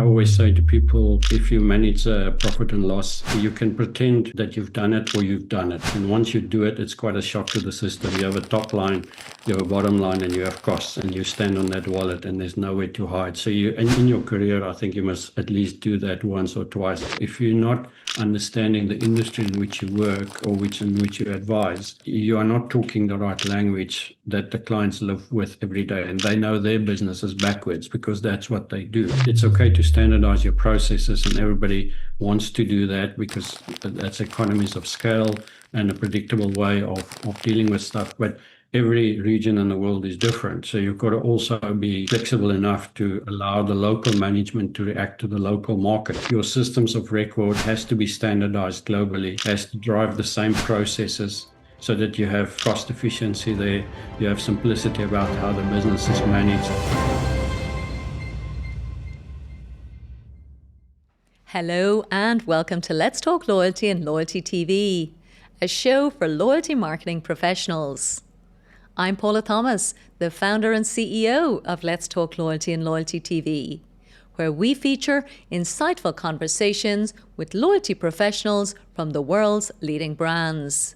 always say to people, if you manage a profit and loss, you can pretend that you've done it or you've done it. And once you do it, it's quite a shock to the system. You have a top line, you have a bottom line, and you have costs, and you stand on that wallet, and there's nowhere to hide. So in your career, I think you must at least do that once or twice. If you're not understanding the industry in which you work or in which you advise, you are not talking the right language that the clients live with every day, and they know their business is backwards because that's what they do. It's okay to standardize your processes, and everybody wants to do that because that's economies of scale and a predictable way of dealing with stuff. But every region in the world is different. So you've got to also be flexible enough to allow the local management to react to the local market. Your systems of record has to be standardized globally, has to drive the same processes so that you have cost efficiency there, you have simplicity about how the business is managed. Hello and welcome to Let's Talk Loyalty and Loyalty TV, a show for loyalty marketing professionals. I'm Paula Thomas, the founder and CEO of Let's Talk Loyalty and Loyalty TV, where we feature insightful conversations with loyalty professionals from the world's leading brands.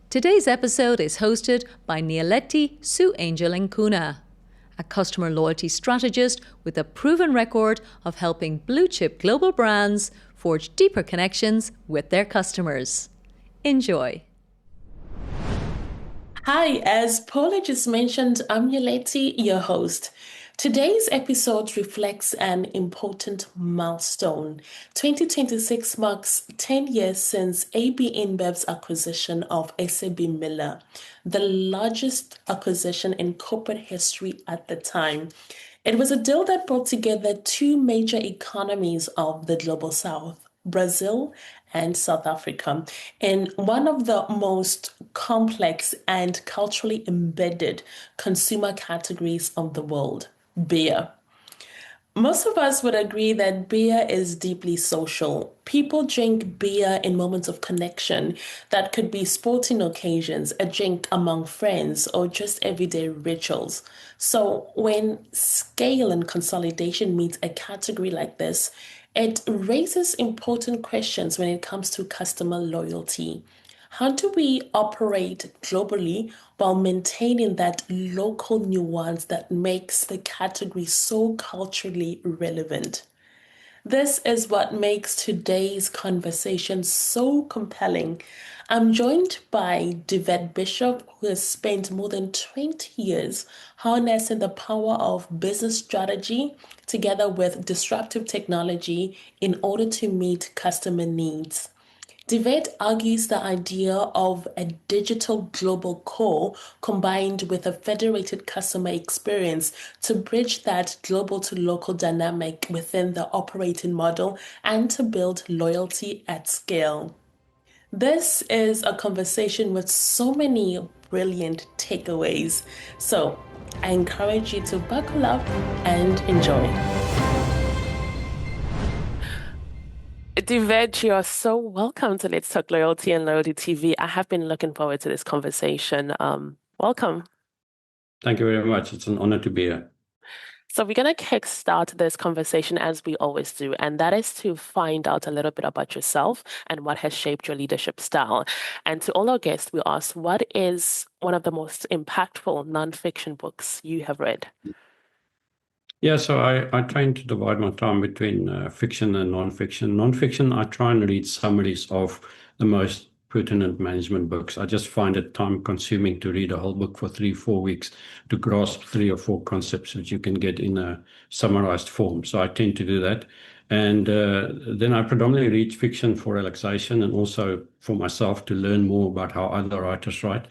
Today's episode is hosted by Nialetti Sue Angel Nkuna, a customer loyalty strategist with a proven record of helping blue-chip global brands forge deeper connections with their customers. Enjoy. Hi, as Paula just mentioned, I'm Nialetti, your host. Today's episode reflects an important milestone. 2026 marks 10 years since AB InBev's acquisition of SABMiller, the largest acquisition in corporate history at the time. It was a deal that brought together two major economies of the Global South, Brazil and South Africa, in one of the most complex and culturally embedded consumer categories of the world, beer. Most of us would agree that beer is deeply social. People drink beer in moments of connection that could be sporting occasions, a drink among friends, or just everyday rituals. So when scale and consolidation meet a category like this, it raises important questions when it comes to customer loyalty. How do we operate globally while maintaining that local nuance that makes the category so culturally relevant? This is what makes today's conversation so compelling. I'm joined by DeWet Bisschoff, who has spent more than 20 years harnessing the power of business strategy together with disruptive technology in order to meet customer needs. DeWet argues the idea of a digital global core combined with a federated customer experience to bridge that global to local dynamic within the operating model and to build loyalty at scale. This is a conversation with so many brilliant takeaways. So I encourage you to buckle up and enjoy. DeWet, you are so welcome to Let's Talk Loyalty and Loyalty TV. I have been looking forward to this conversation. Welcome. Thank you very much. It's an honor to be here. So we're going to kickstart this conversation as we always do, and that is to find out a little bit about yourself and what has shaped your leadership style. And to all our guests, we ask, what is one of the most impactful nonfiction books you have read? Yeah, so I try to divide my time between fiction and nonfiction. Nonfiction, I try and read summaries of the most pertinent management books. I just find it time consuming to read a whole book for 3-4 weeks to grasp 3 or 4 concepts which you can get in a summarized form. So I tend to do that. And then I predominantly read fiction for relaxation and also for myself to learn more about how other writers write.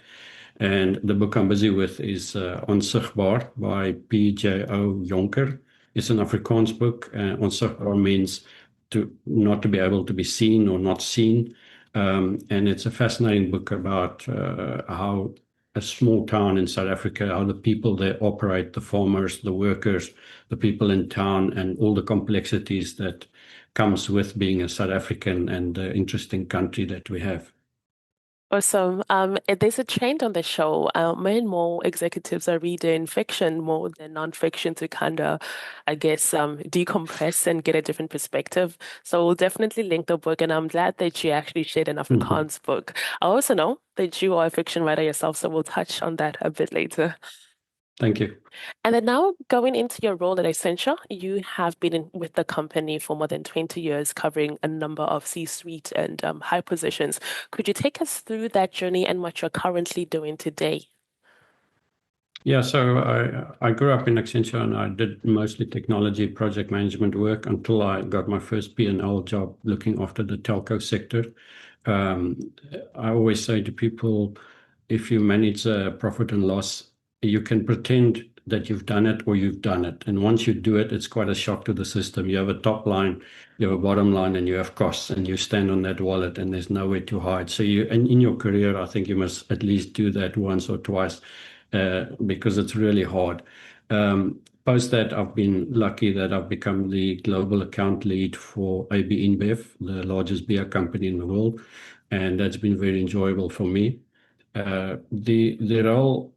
And the book I'm busy with is Onsigbaar by P.J.O. Jonker. It's an Afrikaans book. Onsigbaar means not to be able to be seen or not seen. And it's a fascinating book about how a small town in South Africa, how the people there operate, the farmers, the workers, the people in town, and all the complexities that comes with being a South African and the interesting country that we have. Awesome. There's a trend on the show. More and more executives are reading fiction more than nonfiction to kind of, I guess, decompress and get a different perspective. So we'll definitely link the book, and I'm glad that you actually shared an Mhm. Afrikaans book. I also know that you are a fiction writer yourself, so we'll touch on that a bit later. Thank you. And then now going into your role at Accenture, you have been with the company for more than 20 years, covering a number of C-suite and high positions. Could you take us through that journey and what you're currently doing today? Yeah, so I grew up in Accenture and I did mostly technology project management work until I got my first P&L job looking after the telco sector. Um, I always say to people, if you manage a profit and loss, you can pretend that you've done it or you've done it. And once you do it, it's quite a shock to the system. You have a top line, you have a bottom line, and you have costs, and you stand on that wallet, and there's nowhere to hide. So and in your career, I think you must at least do that once or twice because it's really hard. Post that, I've been lucky that I've become the global account lead for AB InBev, the largest beer company in the world, and that's been very enjoyable for me. The role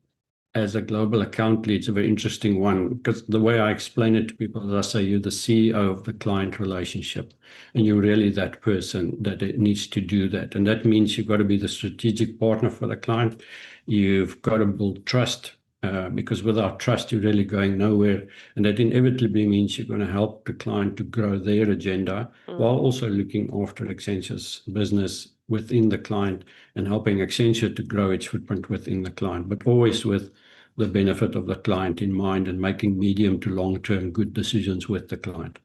as a global account lead is a very interesting one because the way I explain it to people is I say you're the CEO of the client relationship, and you're really that person that it needs to do that. And that means you've got to be the strategic partner for the client. You've got to build trust because without trust, you're really going nowhere. And that inevitably means you're going to help the client to grow their agenda while Mm. also looking after Accenture's business within the client and helping Accenture to grow its footprint within the client, but always with the benefit of the client in mind and making medium to long-term good decisions with the client.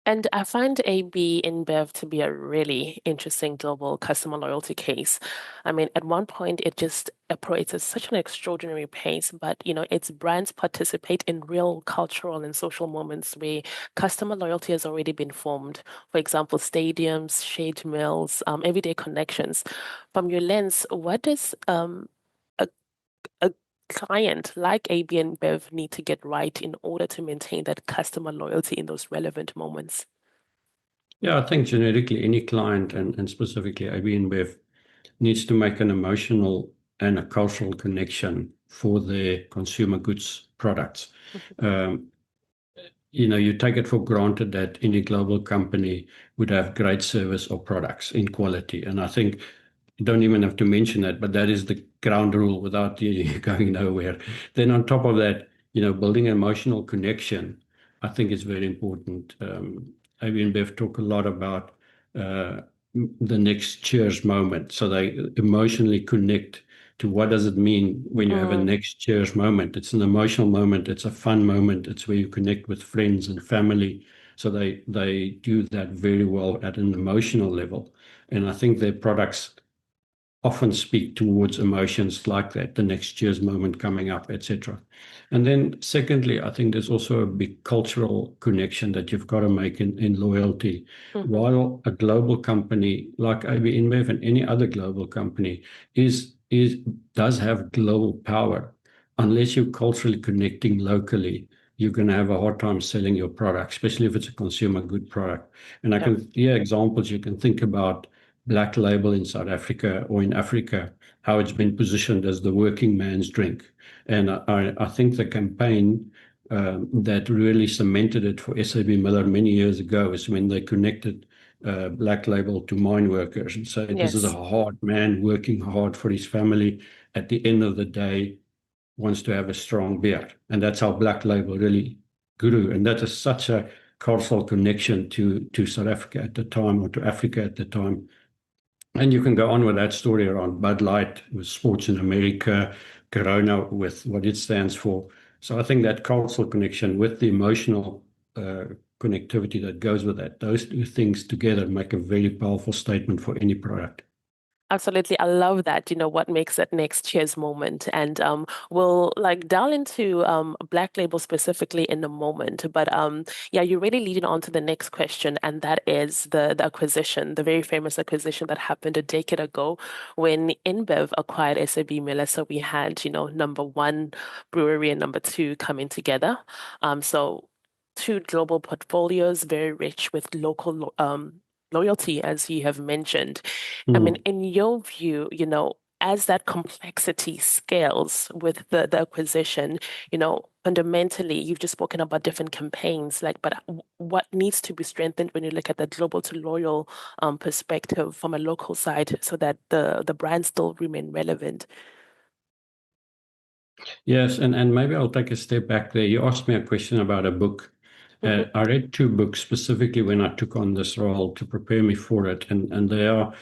And I find AB InBev to be a really interesting global customer loyalty case. I mean, at one point, it just operates at such an extraordinary pace, but its brands participate in real cultural and social moments where customer loyalty has already been formed. For example, stadiums, shared meals, everyday connections. From your lens, what does a a client like AB InBev need to get right in order to maintain that customer loyalty in those relevant moments? Yeah, I think generically any client and specifically AB InBev needs to make an emotional and a cultural connection for their consumer goods products. Um, you take it for granted that any global company would have great service or products in quality. And I think you don't even have to mention that, but that is the ground rule without you going nowhere. Then on top of that, building an emotional connection, I think is very important. AB and Bev talk a lot about uh, the next cheers moment. So they emotionally connect to what does it mean when you have a Mm. next cheers moment. It's an emotional moment. It's a fun moment. It's where you connect with friends and family. So they do that very well at an emotional level. And I think their products often speak towards emotions like that, the next year's moment coming up, etc. And then secondly, I think there's also a big cultural connection that you've got to make in loyalty. Mhm. While a global company like AB InBev and any other global company is does have global power, unless you're culturally connecting locally, you're going to have a hard time selling your product, especially if it's a consumer good product. And I Yeah. can, yeah, examples you can think about Black Label in South Africa or in Africa, how it's been positioned as the working man's drink. And I think the campaign that really cemented it for SABMiller many years ago is when they connected Black Label to mine workers and said, this is a Yes. hard man working hard for his family. At the end of the day, wants to have a strong beer. And that's how Black Label really grew. And that is such a cultural connection to South Africa at the time or to Africa at the time. And you can go on with that story around Bud Light with sports in America, Corona with what it stands for. So I think that cultural connection with the emotional uh, connectivity that goes with that, those two things together make a very powerful statement for any product. Absolutely. I love that, what makes that next cheers moment. And we'll like delve into Black Label specifically in a moment. But yeah, you're really leading on to the next question, and that is the acquisition, the very famous acquisition that happened a decade ago when InBev acquired SABMiller. So we had, number one brewery and number two coming together. So two global portfolios, very rich with local loyalty, as you have mentioned. I mean, Mm. in your view, as that complexity scales with the acquisition, fundamentally, you've just spoken about different campaigns, but what needs to be strengthened when you look at the global to loyal perspective from a local side so that the brands still remain relevant? Yes, and maybe I'll take a step back there. You asked me a question about a book. Mm-hmm. I read two books specifically when I took on this role to prepare me for it, and they are,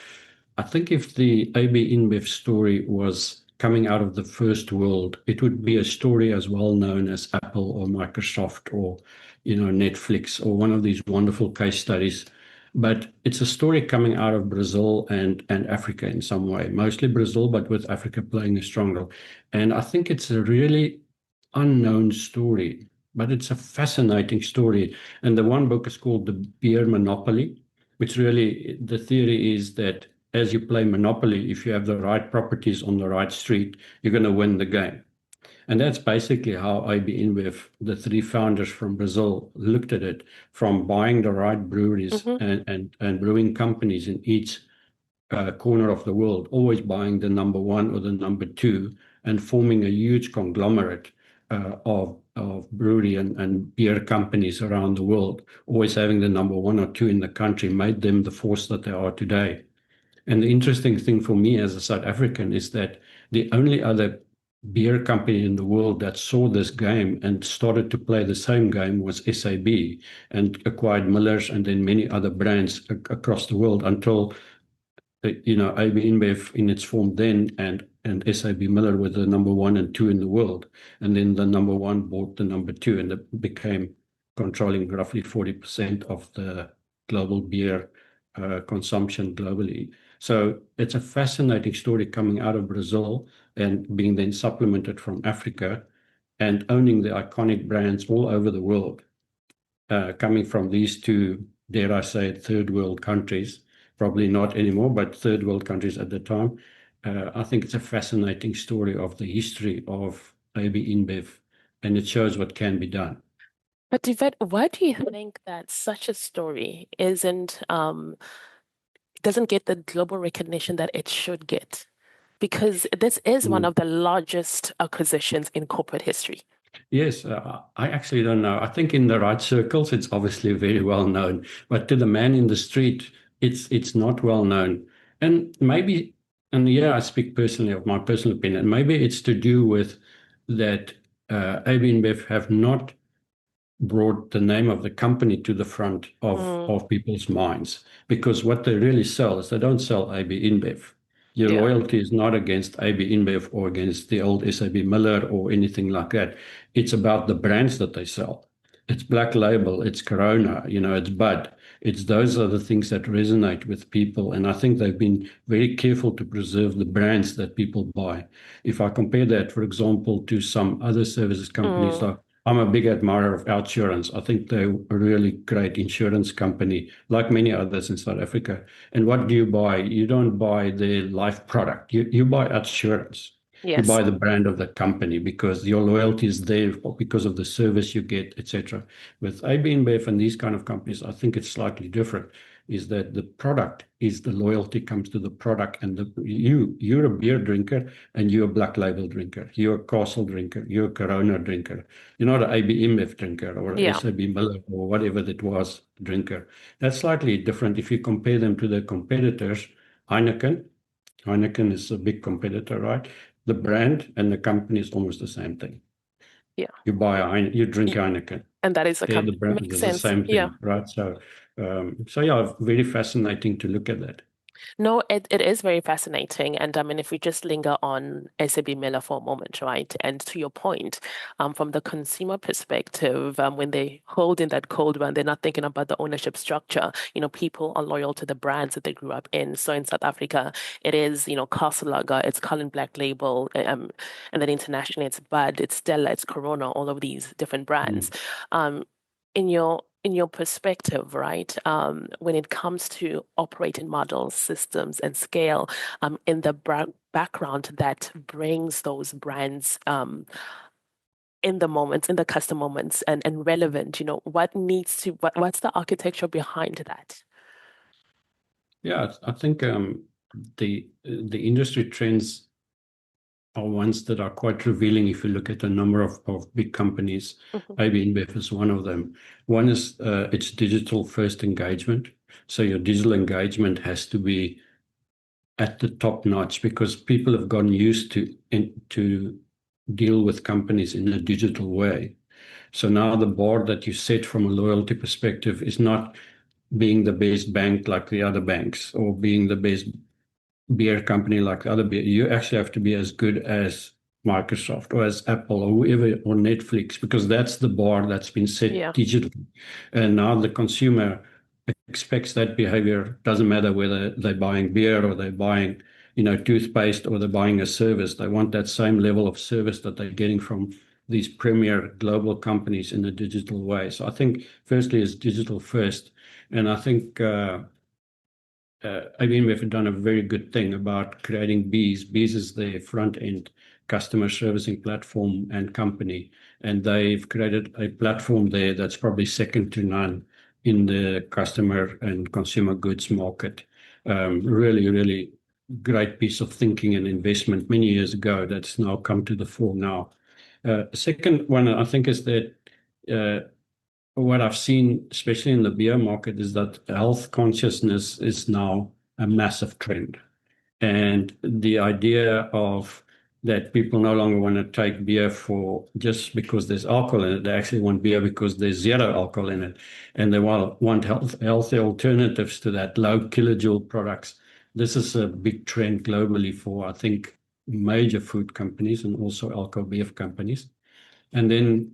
I think if the AB InBev story was coming out of the first world, it would be a story as well known as Apple or Microsoft or Netflix or one of these wonderful case studies. But it's a story coming out of Brazil and Africa in some way, mostly Brazil, but with Africa playing a strong role. And I think it's a really unknown story, but it's a fascinating story. And the one book is called The Beer Monopoly, which really the theory is that as you play Monopoly, if you have the right properties on the right street, you're going to win the game. And that's basically how AB InBev, the three founders from Brazil, looked at it, from buying the right breweries Mm-hmm. and brewing companies in each corner of the world, always buying the number one or the number two, and forming a huge conglomerate of brewery and beer companies around the world, always having the number one or two in the country, made them the force that they are today. And the interesting thing for me as a South African is that the only other beer company in the world that saw this game and started to play the same game was SAB and acquired Miller's and then many other brands across the world until AB InBev in its form then and SABMiller were the number one and two in the world. And then the number one bought the number two and it became controlling roughly 40% of the global beer consumption globally. So it's a fascinating story coming out of Brazil and being then supplemented from Africa and owning the iconic brands all over the world, coming from these two, dare I say it, third world countries, probably not anymore, but third world countries at the time. I think it's a fascinating story of the history of AB InBev, and it shows what can be done. But Yvette, why do you think that such a story doesn't get the global recognition that it should get? Because this is one Mm. of the largest acquisitions in corporate history. Yes, I actually don't know. I think in the right circles, it's obviously very well known, but to the man in the street, it's not well known. And maybe, and yeah, I speak personally of my personal opinion. Maybe it's to do with that AB InBev have not brought the name of the company to the front Mm, of people's minds because what they really sell is they don't sell AB InBev. Your yeah. loyalty is not against AB InBev or against the old SABMiller or anything like that. It's about the brands that they sell. It's Black Label, it's Corona, it's Bud. It's those are the things that resonate with people. And I think they've been very careful to preserve the brands that people buy. If I compare that, for example, to some other services companies Mm, like I'm a big admirer of Outsurance. I think they're a really great insurance company, like many others in South Africa. And what do you buy? You don't buy the life product. You buy Outsurance. You yes. buy the brand of the company because your loyalty is there because of the service you get, etc. With AB InBev and these kind of companies, I think it's slightly different. Is that the product is the loyalty comes to the product, and you're a beer drinker and you're a Black Label drinker, you're a Castle drinker, you're a Corona drinker. You're not an AB InBev drinker or a Yeah. SABMiller or whatever that was drinker. That's slightly different if you compare them to the competitors. Heineken. Heineken is a big competitor, right? The brand and the company is almost the same thing. Yeah. You drink Y- Heineken. And that is Okay, the brand makes is the sense. same Yeah. thing, right? So yeah, very fascinating to look at that. No, it is very fascinating. And I mean, if we just linger on SABMiller for a moment, right? And to your point, from the consumer perspective, when they hold in that cold run, they're not thinking about the ownership structure. People are loyal to the brands that they grew up in. So in South Africa, it is, Castle Lager, it's Cullen Black Label, and then internationally, it's Bud, it's Stella, it's Corona, all of these different brands. Mm. Um, in your perspective, right, when it comes to operating models, systems, and scale, in the background that brings those brands in the moments, in the custom moments, and relevant, what's the architecture behind that? Yeah, I think the industry trends are ones that are quite revealing if you look at a number of big companies. Mhm. AB InBev is one of them. One is it's digital first engagement. So your digital engagement has to be at the top notch because people have gotten used to deal with companies in a digital way. So now the bar that you set from a loyalty perspective is not being the best bank like the other banks or being the best beer company like the other beer. You actually have to be as good as Microsoft or as Apple or whoever or Netflix because that's the bar that's been set Yeah. digitally. And now the consumer expects that behavior. Doesn't matter whether they're buying beer or they're buying, toothpaste or they're buying a service. They want that same level of service that they're getting from these premier global companies in a digital way. So I think firstly is digital first. And I think IBM have done a very good thing about creating Bees. Bees is their front end customer servicing platform and company. And they've created a platform there that's probably second to none in the customer and consumer goods market. Really, really great piece of thinking and investment many years ago that's now come to the fore now. Second one, I think, is that what I've seen, especially in the beer market, is that health consciousness is now a massive trend. And the idea of that people no longer want to take beer for just because there's alcohol in it. They actually want beer because there's zero alcohol in it. And they want healthy alternatives to that, low kilojoule products. This is a big trend globally for, I think, major food companies and also alcohol beer companies. And then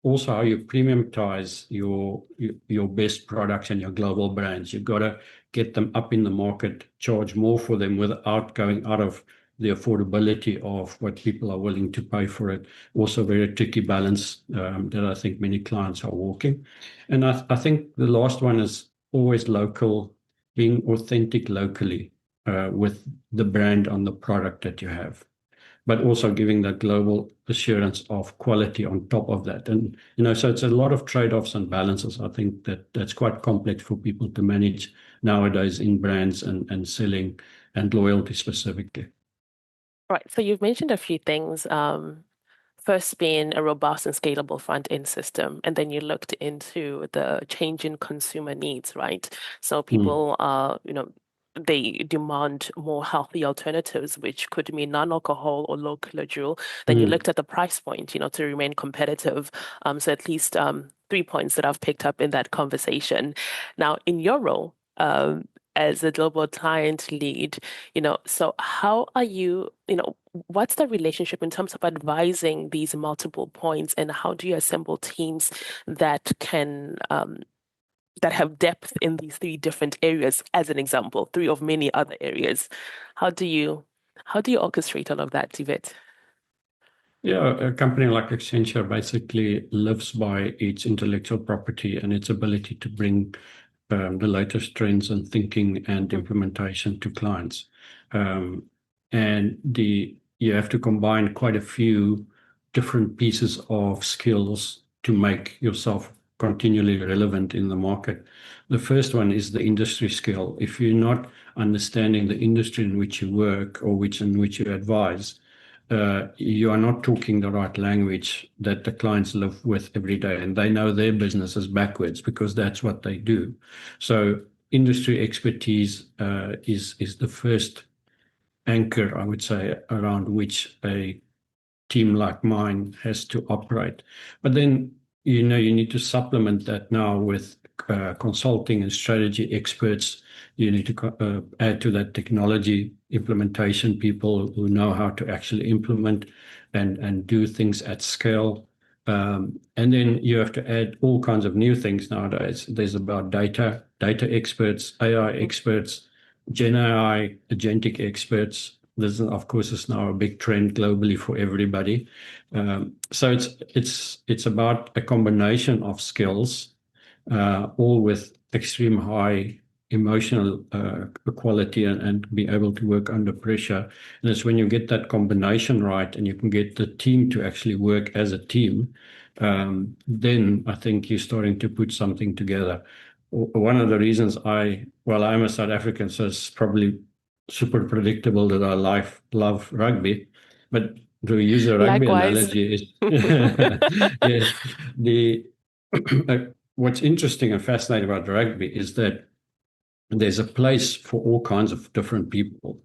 also how you premiumtize your best products and your global brands. You've got to get them up in the market, charge more for them without going out of the affordability of what people are willing to pay for it. Also, very tricky balance that I think many clients are walking. And I think the last one is always local, being authentic locally with the brand on the product that you have, but also giving that global assurance of quality on top of that. And, so it's a lot of trade-offs and balances. I think that's quite complex for people to manage nowadays in brands and selling and loyalty specifically. Right. So you've mentioned a few things. First being a robust and scalable front-end system, and then you looked into the change in consumer needs, right? So people are, they demand more healthy alternatives, which could mean non-alcohol or low kilojoule. Then you looked at the price point, to remain competitive. So at least 3 points that I've picked up in that conversation. Now, in your role, as a global client lead, so how are you, what's the relationship in terms of advising these multiple points, and how do you assemble teams that can that have depth in these three different areas, as an example, three of many other areas? How do you orchestrate all of that, DeWet? Yeah, a company like Accenture basically lives by its intellectual property and its ability to bring the latest trends and thinking and implementation to clients. And you have to combine quite a few different pieces of skills to make yourself continually relevant in the market. The first one is the industry skill. If you're not understanding the industry in which you work or in which you advise, you are not talking the right language that the clients live with every day, and they know their business is backwards because that's what they do. So industry expertise is the first anchor, I would say, around which a team like mine has to operate. But then, you need to supplement that now with consulting and strategy experts. You need to add to that technology implementation people who know how to actually implement and do things at scale. And then you have to add all kinds of new things nowadays. There's about data experts, AI experts, Gen AI, agentic experts. This, of course, is now a big trend globally for everybody. So it's about a combination of skills, all with extreme high emotional quality and be able to work under pressure. And it's when you get that combination right and you can get the team to actually work as a team, then I think you're starting to put something together. one of the reasons I'm a South African, so it's probably super predictable that I love rugby. But to use a rugby Likewise. analogy is, yeah, the what's interesting and fascinating about rugby is that there's a place for all kinds of different people.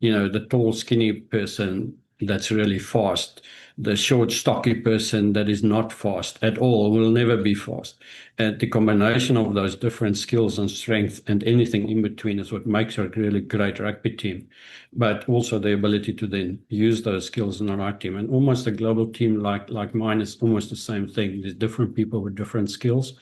The tall, skinny person that's really fast, the short, stocky person that is not fast at all, will never be fast. And the combination of those different skills and strength and anything in between is what makes a really great rugby team. But also the ability to then use those skills in the right team. And almost a global team like mine is almost the same thing. There's different people with different skills.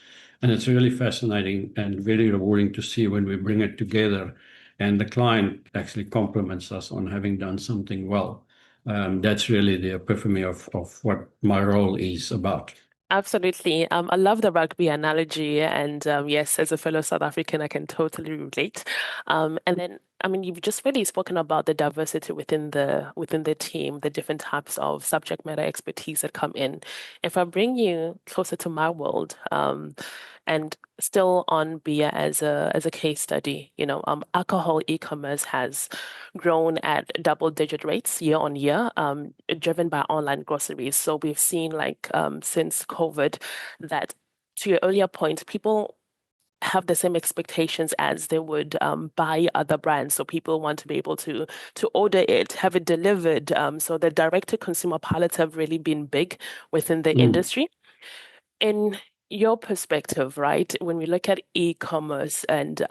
And it's really fascinating and very rewarding to see when we bring it together and the client actually compliments us on having done something well. That's really the epiphany of what my role is about. Absolutely. I love the rugby analogy, and yes, as a fellow South African, I can totally relate. And then, I mean, you've just really spoken about the diversity within the team, the different types of subject matter expertise that come in. If I bring you closer to my world, and still on beer as a case study, alcohol e-commerce has grown at double-digit rates year on year, driven by online groceries. So we've seen since COVID that, to your earlier point, people have the same expectations as they would buy other brands. So people want to be able to order it, have it delivered. So the direct-to-consumer pilots have really been big within the industry. In your perspective, right, when we look at e-commerce and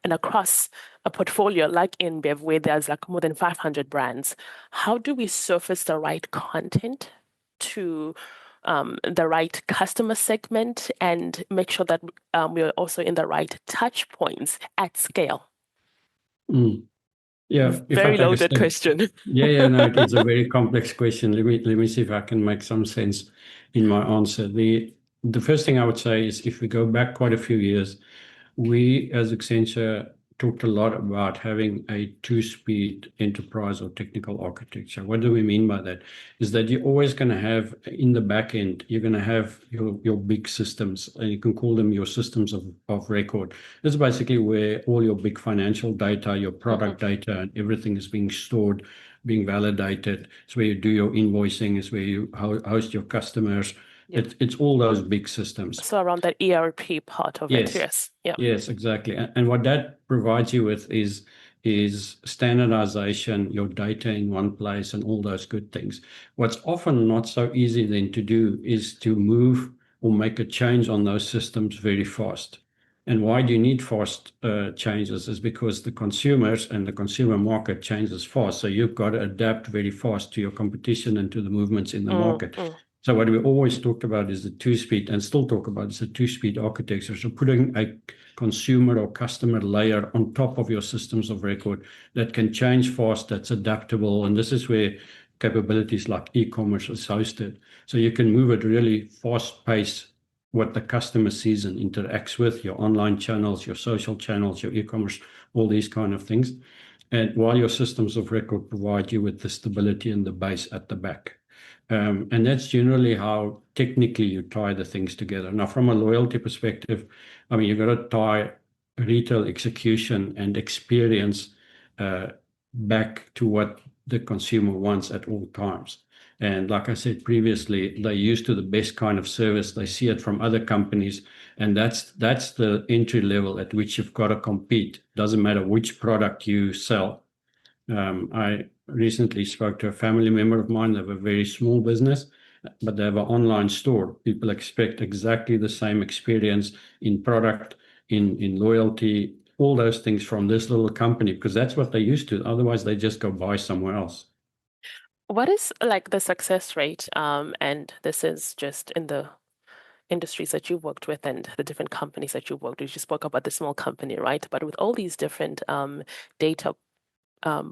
across a portfolio like InBev, where there's like more than 500 brands, how do we surface the right content to the right customer segment and make sure that we're also in the right touch points at scale? Mm. Yeah, if I Very take a loaded step. question. Yeah, no, it is a very complex question. Let me see if I can make some sense in my answer. The first thing I would say is if we go back quite a few years, we as Accenture talked a lot about having a two-speed enterprise or technical architecture. What do we mean by that? Is that you're always going to have in the back end, you're going to have your big systems, and you can call them your systems of record. This is basically where all your big financial data, your product data, and everything is being stored, being validated. It's where you do your invoicing, it's where you host your customers. Yep. It's all those big systems. So around that ERP part of it, Yes. yes. Yeah. Yes, exactly. And what that provides you with is standardization, your data in one place, and all those good things. What's often not so easy then to do is to move or make a change on those systems very fast. And why do you need fast changes? Is because the consumers and the consumer market changes fast. So you've got to adapt very fast to your competition and to the movements in the market. So what we always talked about is the two-speed, and still talk about is the two-speed architecture. So putting a consumer or customer layer on top of your systems of record that can change fast, that's adaptable, and this is where capabilities like e-commerce is hosted. So you can move at really fast pace what the customer sees and interacts with, your online channels, your social channels, your e-commerce, all these kind of things. And while your systems of record provide you with the stability and the base at the back. And that's generally how technically you tie the things together. Now, from a loyalty perspective, I mean, you've got to tie retail execution and experience back to what the consumer wants at all times. And like I said previously, they're used to the best kind of service. They see it from other companies, and that's the entry level at which you've got to compete. Doesn't matter which product you sell. I recently spoke to a family member of mine. They have a very small business, but they have an online store. People expect exactly the same experience in product, in loyalty, all those things from this little company, because that's what they're used to. Otherwise, they just go buy somewhere else. What is like the success rate? And this is just in the industries that you worked with and the different companies that you worked with. You spoke about the small company, right? But with all these different data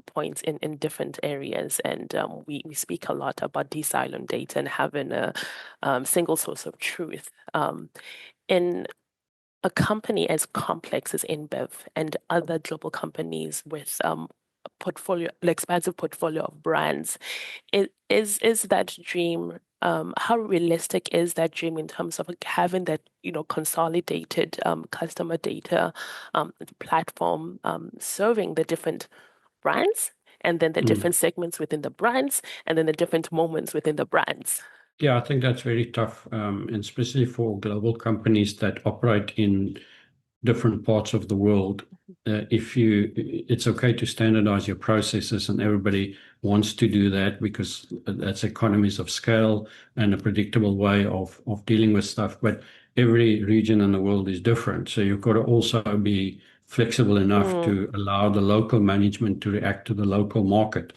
points in different areas, and we speak a lot about de-siloed data and having a single source of truth. In a company as complex as InBev and other global companies with an expansive portfolio of brands, is that dream how realistic is that dream in terms of having that, consolidated customer data platform serving the different brands and then the different segments within the brands and then the different moments within the brands? Yeah, I think that's very tough, and especially for global companies that operate in different parts of the world. It's okay to standardize your processes, and everybody wants to do that because that's economies of scale and a predictable way of dealing with stuff. But every region in the world is different. So you've got to also be flexible enough to allow the local management to react to the local market.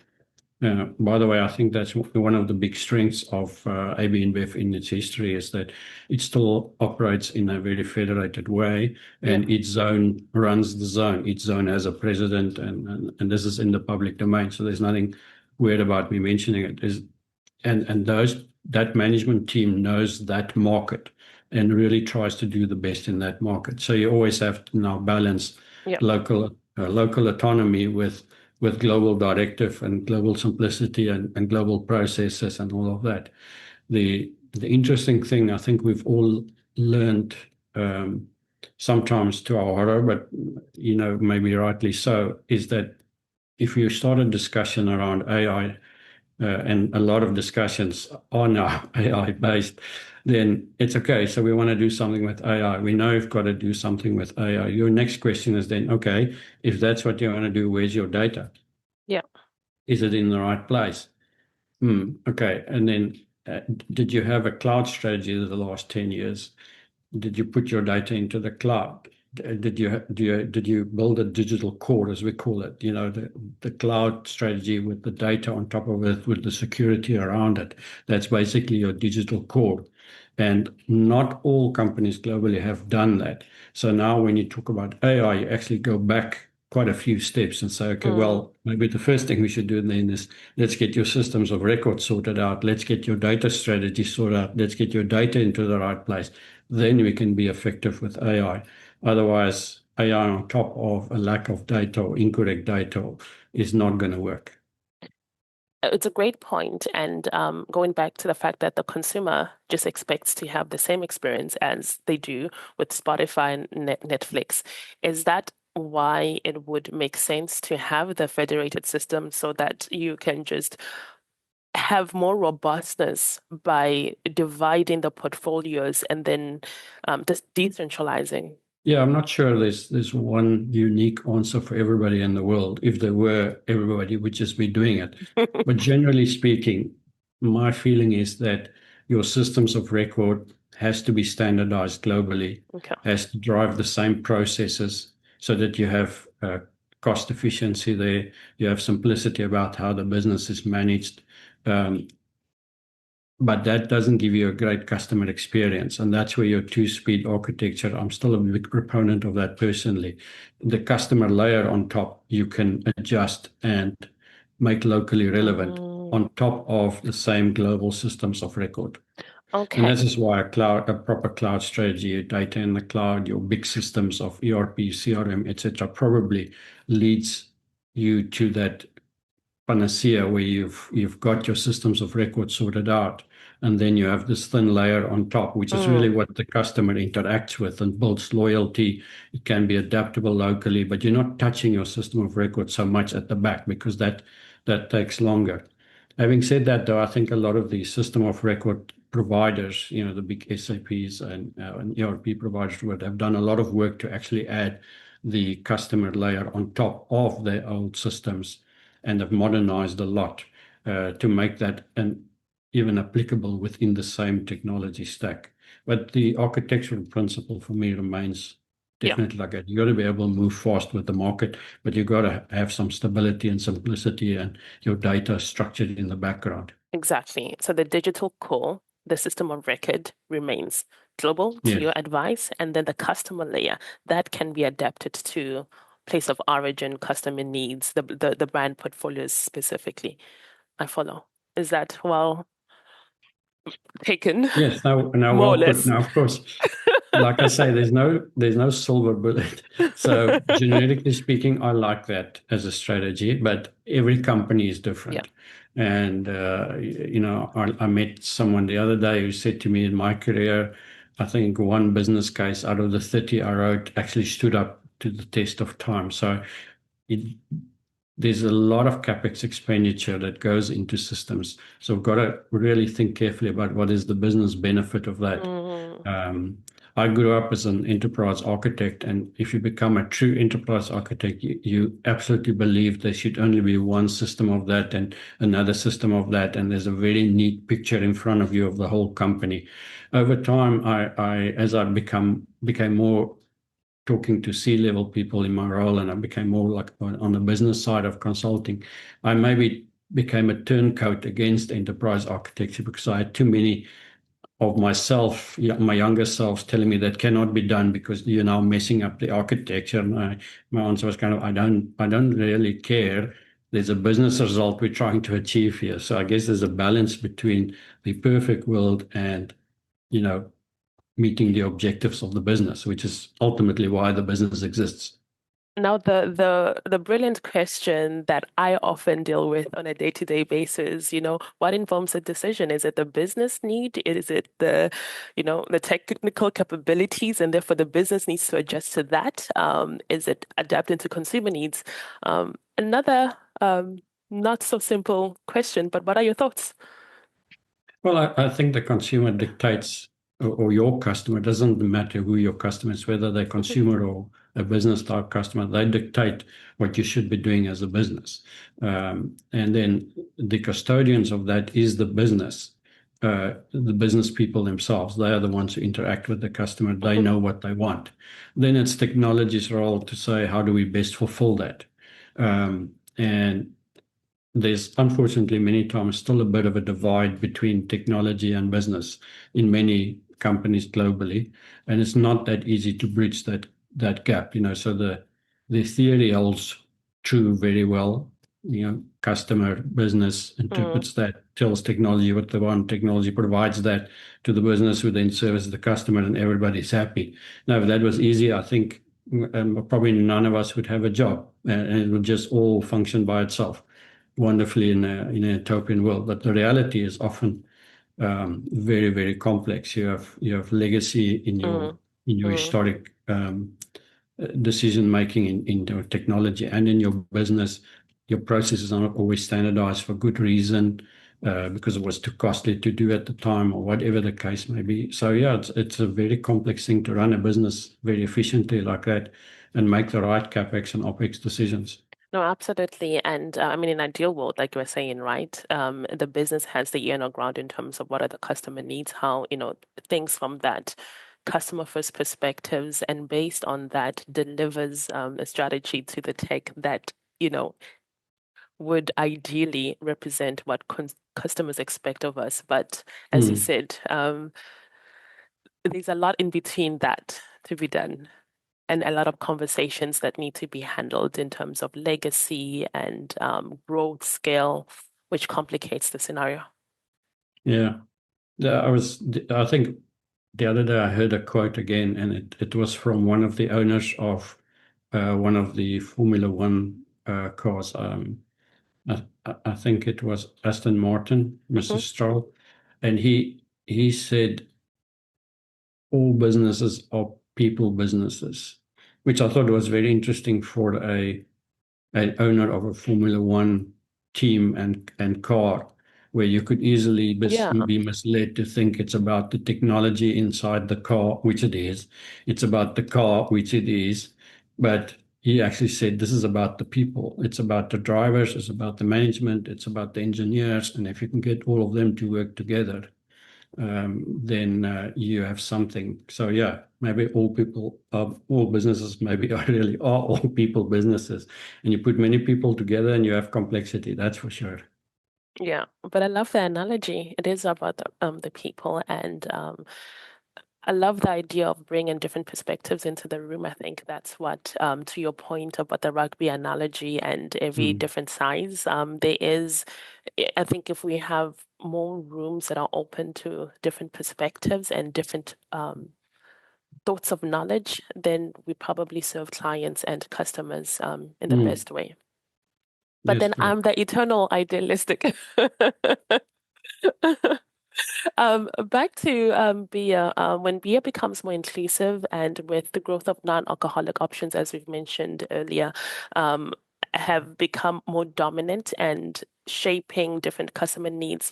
By the way, I think that's one of the big strengths of AB InBev in its history, is that it still operates in a very federated way, and each zone runs the zone. Each zone has a president, and this is in the public domain, so there's nothing weird about me mentioning it. That management team knows that market and really tries to do the best in that market. So you always have to now balance local autonomy with global directive and global simplicity and global processes and all of that. The interesting thing, I think we've all learned, sometimes to our horror, but maybe rightly so, is that if you start a discussion around AI, and a lot of discussions are now AI based, then it's okay. So we want to do something with AI. We know you've got to do something with AI. Your next question is then, okay, if that's what you want to do, where's your data? Yeah. Is it in the right place? Okay. And then did you have a cloud strategy the last 10 years? Did you put your data into the cloud? Did you build a digital core, as we call it? The cloud strategy with the data on top of it, with the security around it. That's basically your digital core. And not all companies globally have done that. So now when you talk about AI, you actually go back quite a few steps and say, okay, well, maybe the first thing we should do then is let's get your systems of record sorted out. Let's get your data strategy sorted out. Let's get your data into the right place. Then we can be effective with AI. Otherwise, AI on top of a lack of data or incorrect data is not going to work. It's a great point. And going back to the fact that the consumer just expects to have the same experience as they do with Spotify and Netflix, is that why it would make sense to have the federated system so that you can just have more robustness by dividing the portfolios and then just decentralizing? Yeah, I'm not sure there's one unique answer for everybody in the world. If there were, everybody would just be doing it. But generally speaking, my feeling is that your systems of record has to be standardized globally, has to drive the same processes so that you have cost efficiency there, you have simplicity about how the business is managed. But that doesn't give you a great customer experience. And that's where your two-speed architecture, I'm still a big proponent of that personally. The customer layer on top, you can adjust and make locally relevant on top of the same global systems of record. Okay. And this is why a proper cloud strategy, your data in the cloud, your big systems of ERP, CRM, etc., probably leads you to that panacea where you've got your systems of record sorted out, and then you have this thin layer on top, which is really what the customer interacts with and builds loyalty. It can be adaptable locally, but you're not touching your system of record so much at the back because that takes longer. Having said that, though, I think a lot of the system of record providers, the big SAPs and ERP providers have done a lot of work to actually add the customer layer on top of their old systems, and have modernized a lot to make that even applicable within the same technology stack. But the architectural principle for me remains definitely like that. You got to be able to move fast with the market, but you got to have some stability and simplicity, and your data structured in the background. Exactly. So the digital core, the system of record, remains global to your advice, and then the customer layer that can be adapted to place of origin, customer needs, the brand portfolios specifically. I follow. Is that well taken? Yes, now More well or put. less. Now, of course, like I say, there's no silver bullet. So generically speaking, I like that as a strategy, but every company is Yeah. different. And I met someone the other day who said to me, in my career, I think one business case out of the 30 I wrote actually stood up to the test of time. So it, there's a lot of capex expenditure that goes into systems. So we've got to really think carefully about what is the business benefit of that. Mm, Um, I grew up as an enterprise architect, and if you become a true enterprise architect, you absolutely believe there should only be one system of that and another system of that, and there's a very neat picture in front of you of the whole company. Over time, as I became more talking to C-level people in my role, and I became more like on the business side of consulting, I maybe became a turncoat against enterprise architecture because I had too many of myself, my younger self, telling me that cannot be done because you're now messing up the architecture. And my answer was kind of, I don't really care. There's a business result we're trying to achieve here. So I guess there's a balance between the perfect world and, you know, meeting the objectives of the business, which is ultimately why the business exists. Now, the brilliant question that I often deal with on a day-to-day basis, what informs a decision? Is it the business need? Is it the technical capabilities, and therefore the business needs to adjust to that? Is it adapting to consumer needs? Another not so simple question, but what are your thoughts? Well, I think the consumer dictates, or your customer, doesn't matter who your customer is, whether they're Mhm, consumer or a business type customer, they dictate what you should be doing as a business. And then the custodians of that is the business people themselves. They are the ones who interact with the customer. They mhm, know what they want. Then it's technology's role to say, how do we best fulfill that? And there's unfortunately many times still a bit of a divide between technology and business in many companies globally, and it's not that easy to bridge that gap. So the theory holds true very well. Customer business mm, interprets that, tells technology what they want. Technology provides that to the business, who then serves the customer, and everybody's happy. Now, if that was easy, I think probably none of us would have a job, and it would just all function by itself wonderfully in a utopian world. But the reality is often very, very complex. You have legacy in your mm, in your mm. historic decision making in your technology and in your business. Your processes are not always standardized for good reason, because it was too costly to do at the time, or whatever the case may be. So yeah, it's a very complex thing to run a business very efficiently like that and make the right capex and opex decisions. No, absolutely. And I mean, in an ideal world, like you were saying, right? The business has the ear on the ground in terms of what are the customer needs, how, things from that customer first perspectives, and based on that, delivers a strategy to the tech that, would ideally represent what customers expect of us. But as you Mm. said, there's a lot in between that to be done, and a lot of conversations that need to be handled in terms of legacy and growth scale, which complicates the scenario. Yeah. I think the other day I heard a quote again, and it was from one of the owners of one of the Formula One cars. I think it was Aston Martin, Mr. Hmm. Stroll, and he said all businesses are people businesses, which I thought was very interesting for an owner of a Formula One team and car, where you could easily Yeah. be misled to think it's about the technology inside the car, which it is. It's about the car, which it is. But he actually said this is about the people. It's about the drivers. It's about the management. It's about the engineers. And if you can get all of them to work together, then you have something. So yeah, maybe all businesses maybe are all people businesses, and you put many people together and you have complexity. That's for sure. Yeah, but I love the analogy. It is about the people, and I love the idea of bringing different perspectives into the room. I think that's what, to your point about the rugby analogy and every Mm. different size, there is, I think if we have more rooms that are open to different perspectives and different thoughts of knowledge, then we probably serve clients and customers in the best way. But Yes, then I'm correct. the eternal idealistic. Back to beer, when beer becomes more inclusive and with the growth of non-alcoholic options, as we've mentioned earlier, have become more dominant and shaping different customer needs,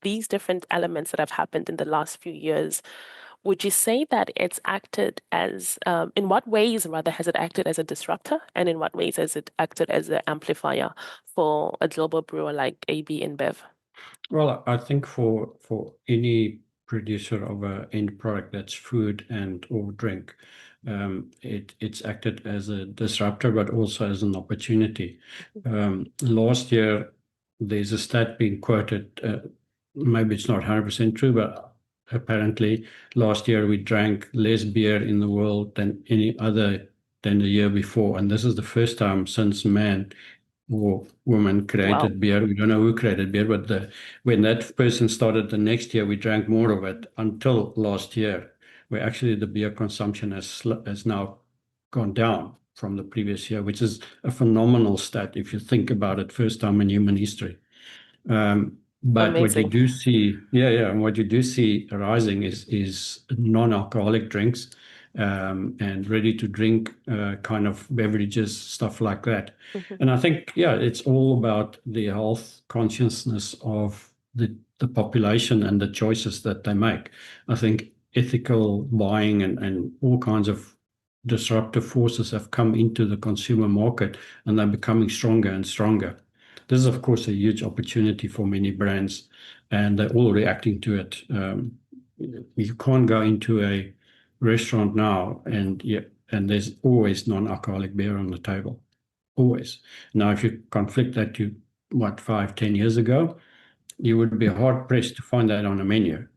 these different elements that have happened in the last few years, would you say that it's acted as, in what ways rather has it acted as a disruptor, and in what ways has it acted as an amplifier for a global brewer like AB InBev? Well, I think for any producer of a end product that's food and or drink, it's acted as a disruptor, but also as an opportunity. Last year, there's a stat being quoted. Maybe it's not 100% true, but apparently last year we drank less beer in the world than any other than the year before, and this is the first time since man or woman Wow, created beer. We don't know who created beer, but when that person started the next year, we drank more of it until last year, where actually the beer consumption has now gone down from the previous year, which is a phenomenal stat if you think about it, first time in human history. But what you amazing. do see, and what you do see rising is non-alcoholic drinks, and ready to drink kind of beverages, stuff like that. Mhm. And I think, it's all about the health consciousness of the population and the choices that they make. I think ethical buying and all kinds of disruptive forces have come into the consumer market, and they're becoming stronger and stronger. This is, of course, a huge opportunity for many brands, and they're all reacting to it. You can't go into a restaurant now and there's always non-alcoholic beer on the table, always. Now, if you conflict that to what 5, 10 years ago, you would be hard pressed to find that on a menu.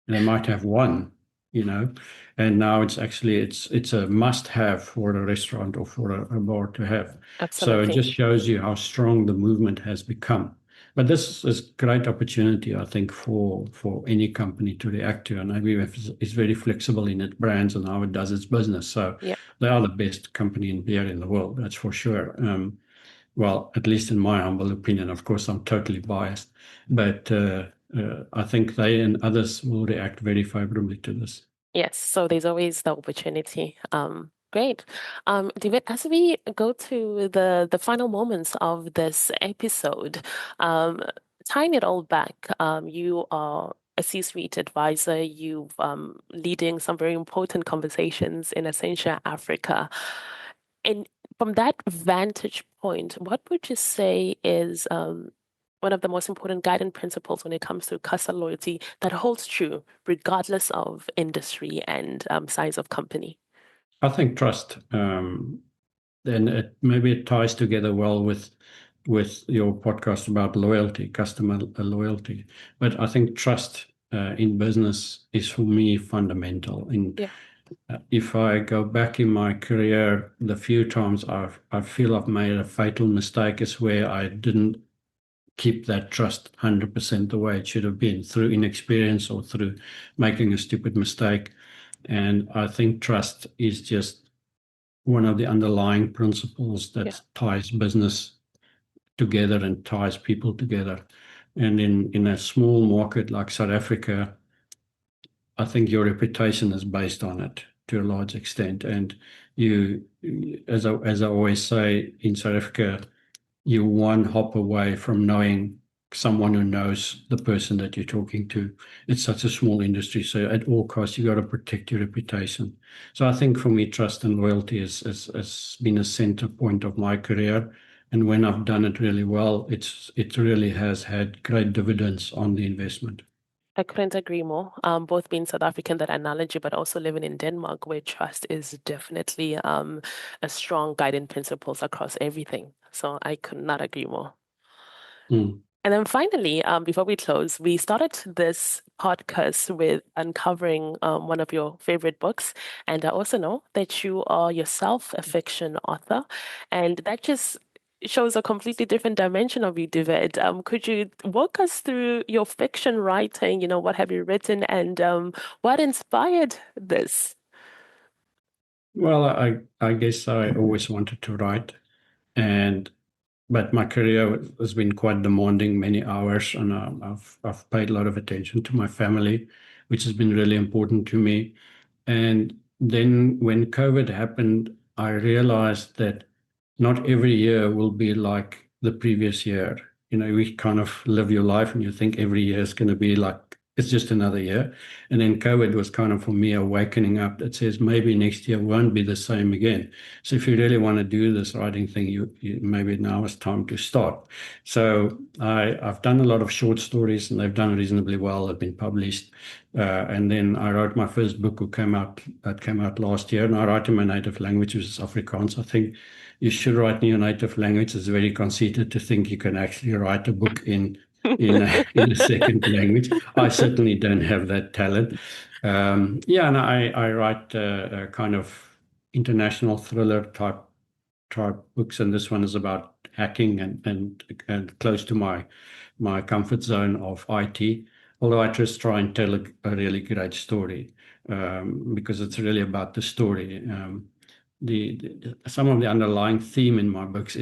They might have one, you know, and now it's a must have for a restaurant or for a bar to have. So it Absolutely. just shows you how strong the movement has become. But this is great opportunity, I think, for any company to react to. And IBF is very flexible in its brands and how it does its business. So Yeah. they are the best company in beer in the world, that's for sure. Well, at least in my humble opinion. Of course, I'm totally biased, but I think they and others will react very favorably to this. Yes. So there's always the opportunity. Great. David, as we go to the final moments of this episode, tying it all back, you are a C-suite advisor. You've leading some very important conversations in Essentia Africa. And from that vantage point, what would you say is one of the most important guiding principles when it comes to customer loyalty that holds true regardless of industry and size of company? I think trust, and maybe it ties together well with your podcast about loyalty, customer loyalty. But I think trust in business is for me fundamental. And Yeah, if I go back in my career, the few times I feel I've made a fatal mistake is where I didn't keep that trust 100% the way it should have been, through inexperience or through making a stupid mistake. And I think trust is just one of the underlying principles yeah, that ties business together and ties people together. And in a small market like South Africa, I think your reputation is based on it to a large extent. And you, as I always say, in South Africa, you're one hop away from knowing someone who knows the person that you're talking to. It's such a small industry, so at all costs, you got to protect your reputation. So I think for me, trust and loyalty has been a center point of my career. And when I've done it really well, it really has had great dividends on the investment. I couldn't agree more. Both being South African, that analogy, but also living in Denmark, where trust is definitely a strong guiding principles across everything. So I could not agree more. Mm. And then finally, before we close, we started this podcast with uncovering one of your favorite books. And I also know that you are yourself a fiction author. And that just shows a completely different dimension of you, David. Could you walk us through your fiction writing? What have you written and what inspired this? Well, I guess I always wanted to write, and but my career has been quite demanding, many hours, and I've paid a lot of attention to my family, which has been really important to me. And then when COVID happened, I realized that not every year will be like the previous year. You know, we kind of live your life and you think every year is going to be like it's just another year. And then COVID was kind of for me awakening up that says maybe next year won't be the same again. So if you really want to do this writing thing, you maybe now is time to start. So I've done a lot of short stories and they've done reasonably well. They've been published. And then I wrote my first book that came out last year. And I write in my native language, which is Afrikaans. I think you should write in your native language. It's very conceited to think you can actually write a book in a second language. I certainly don't have that talent. Yeah, and I write a kind of international thriller type books, and this one is about hacking and close to my comfort zone of IT. Although I just try and tell a really great story because it's really about the story. Some of the underlying theme in my books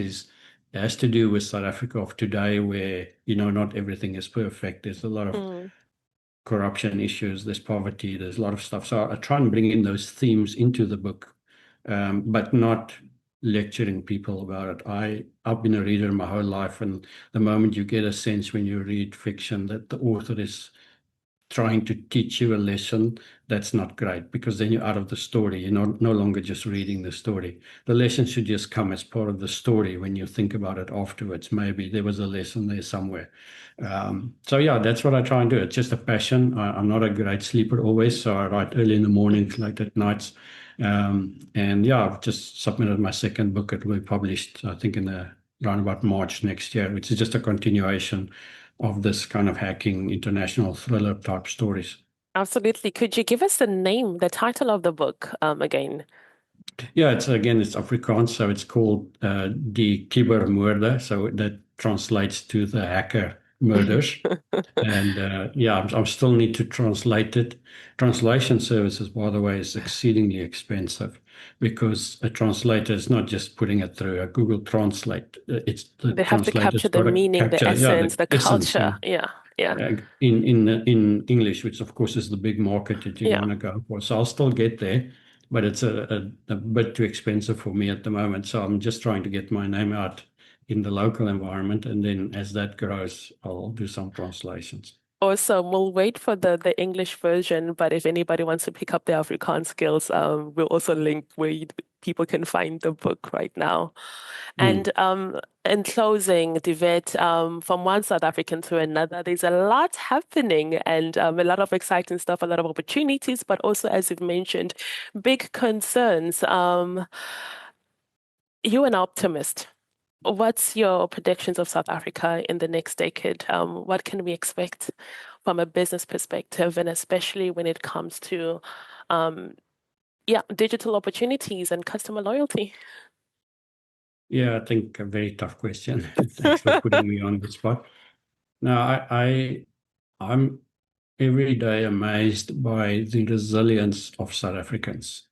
has to do with South Africa of today, where not everything is perfect. There's a lot of Mm. corruption issues, there's poverty, there's a lot of stuff. So I try and bring in those themes into the book, but not lecturing people about it. I've been a reader my whole life, and the moment you get a sense when you read fiction that the author is trying to teach you a lesson, that's not great, because then you're out of the story. You're no longer just reading the story. The lesson should just come as part of the story when you think about it afterwards. Maybe there was a lesson there somewhere. So yeah, that's what I try and do. It's just a passion. I'm not a great sleeper always, so I write early in the morning, late at nights. And yeah, I've just submitted my second book. It will be published, I think, around about March next year, which is just a continuation of this kind of hacking international thriller type stories. Absolutely. Could you give us the title of the book again? Yeah, it's Afrikaans, so it's called Die Cybermoorde, so that translates to the hacker murders. And yeah, I still need to translate it. Translation services, by the way, is exceedingly expensive because a translator is not just putting it through a Google Translate. It's the They have to translator's capture the got to meaning, the capture, yeah, essence, the the essence, culture. Yeah, yeah, in English, which of course is the big market that you yeah. want to go for. So I'll still get there, but it's a bit too expensive for me at the moment. So I'm just trying to get my name out in the local environment, and then as that grows, I'll do some translations. Awesome. We'll wait for the English version, but if anybody wants to pick up the Afrikaans skills, we'll also link where people can find the book right now. And in closing, DeWet, from one South African to another, there's a lot happening and a lot of exciting stuff, a lot of opportunities, but also, as you've mentioned, big concerns. You're an optimist. What's your predictions of South Africa in the next decade? What can we expect from a business perspective, and especially when it comes to, digital opportunities and customer loyalty? Yeah, I think a very tough question. Thanks for putting me on the spot. Now, I'm every day amazed by the resilience of South Africans.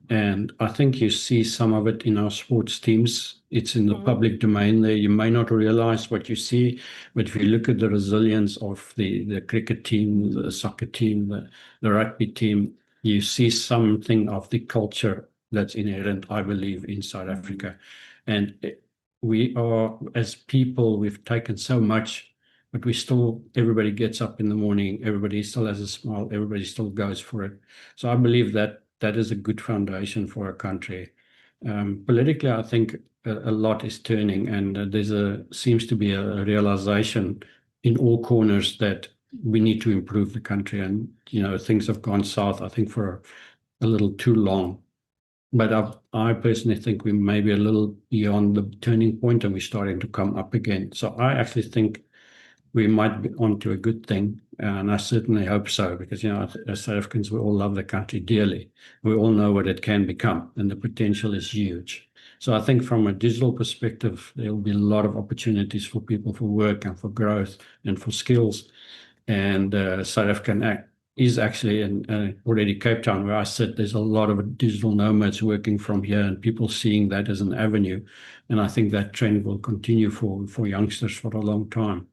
And I think you see some of it in our sports teams. It's in the public domain there. You may not realize what you see, but if you look at the resilience of the cricket team, the soccer team, the rugby team, you see something of the culture that's inherent, I believe, in South Africa. And we are, as people, we've taken so much, but everybody gets up in the morning, everybody still has a smile, everybody still goes for it. So I believe that is a good foundation for a country. Politically, I think a lot is turning, and seems to be a realization in all corners that we need to improve the country. And things have gone south, I think, for a little too long. But I personally think we may be a little beyond the turning point, and we're starting to come up again. So I actually think we might be onto a good thing, and I certainly hope so, because as South Africans, we all love the country dearly. We all know what it can become, and the potential is huge. So I think from a digital perspective, there will be a lot of opportunities for people for work and for growth and for skills. And South African is actually in already Cape Town, where I sit. There's a lot of digital nomads working from here, and people seeing that as an avenue. And I think that trend will continue for youngsters for a long time.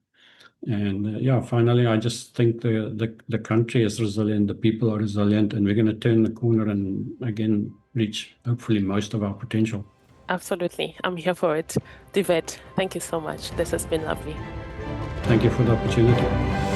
And finally, I just think the country is resilient, the people are resilient, and we're going to turn the corner and again reach hopefully most of our potential. Absolutely. I'm here for it. DeWet, thank you so much. This has been lovely. Thank you for the opportunity.